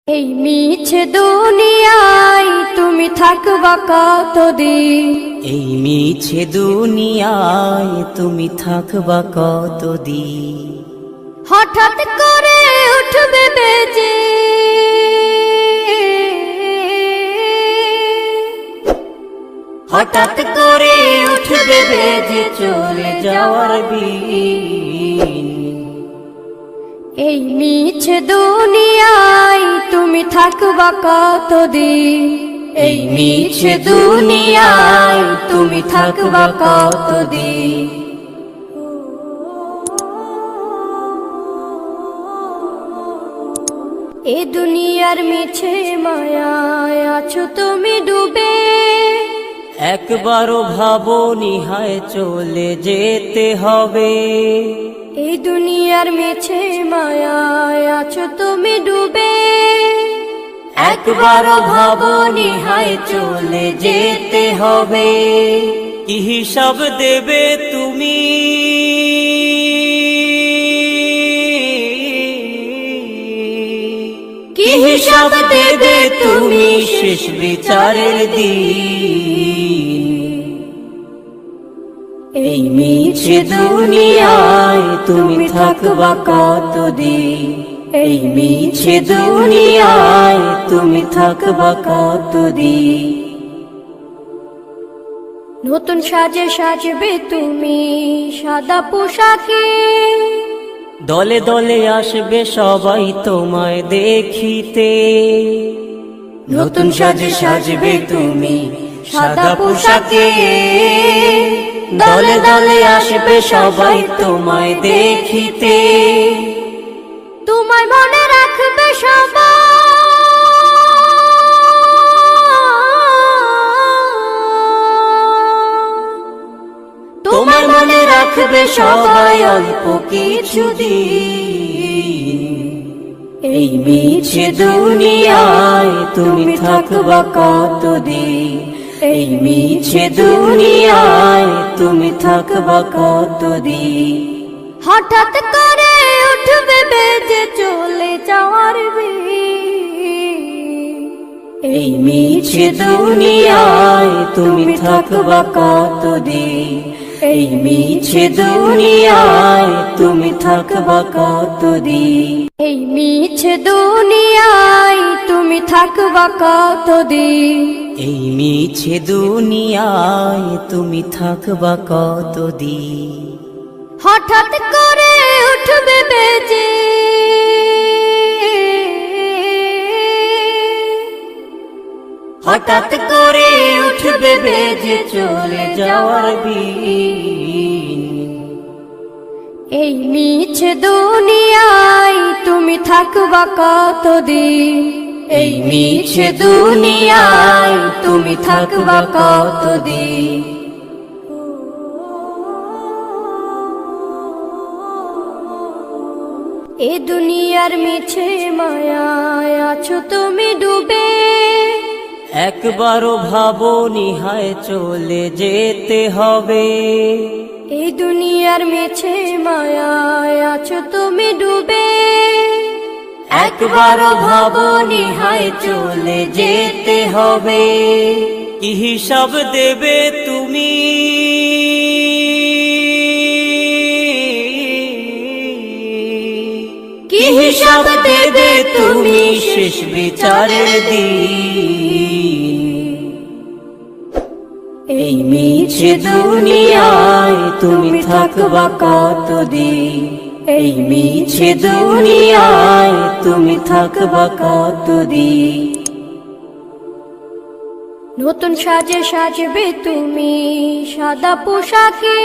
এই মিছে দুনিয়ায় তুমি থাকবা কতদিন? এই মিছে দুনিয়ায় তুমি থাকবা কতদিন? হঠাৎ করে উঠবে বেজে, হঠাৎ করে উঠবে বেজে চলে যাওয়ার বিন। এই মিছে দুনিয়ায় তুমি থাকবা কতদিন? এই মিছে দুনিয়ায় তুমি থাকবা কতদিন? এ দুনিয়ার মিছে মায়ায় আছো তুমি ডুবে, একবারও ভাবোনি হায় চলে যেতে হবে। এই দুনিয়ার মিছে মায়ায় আছো তুমি ডুবে, একবারও ভাবোনি হায় চলে যেতে হবে। কি হিসাব দেবে তুমি? কি হিসাব দেবে তুমি শেষ বিচারের দিন? এই মিছে দুনিয়ায় তুমি থাকবা কতদিন? এই মিছে দুনিয়ায় তুমি থাকবা কতদিন? নতুন সাজে সাজবে তুমি সাদা পোশাকে, দলে দলে আসবে সবাই তোমায় দেখিতে। নতুন সাজে সাজবে তুমি সাদা পোশাকে, দলে দলে আসবে সবাই তোমায় দেখিতে। তোমায় মনে রাখবে সবাই, তোমায় মনে রাখবে সবাই অল্প কিছুদিন। এই মিছে দুনিয়ায় তুমি থাকবা কতদিন? এই মিছে দুনিয়ায় তুমি থাকবা কতদিন? হঠাৎ করে উঠবে বেজে চলে যাওয়ার বিন। এই মিছে দুনিয়ায় তুমি থাকবা কতদিন? এই মিছে দুনিয়ায় তুমি থাকবা কতদিন? এই মিছে দুনিয়ায় তুমি থাকবা কতদিন? এই মিছে দুনিয়ায় তুমি থাকবা কতদিন? হঠাৎ করে উঠবে বেজে, হঠাৎ করে উঠবে বেজে চলে যাওয়ার বিন। এই মিছে দুনিয়ায় তুমি থাকবা কতদিন? এই মিছে দুনিয়ায় তুমি থাকবা কতদিন? এ দুনিয়ার মিছে মায়ায় আছো তুমি ডুবে, একবারও ভাবোনি হায় চলে যেতে হবে। এই দুনিয়ার মিছে মায়ায় আছো তুমি ডুবে, একবারও ভাবোনি হায় চলে যেতে হবে। কি হিসাব দেবে তুমি? কি হিসাব দেবে তুমি শেষ বিচারের দিন? এই মিছে দুনিয়ায় তুমি থাকবা কতদিন? এই মিছে দুনিয়ায় তুমি থাকবা কতদিন? নতুন সাজে সাজবে তুমি সাদা পোশাকে,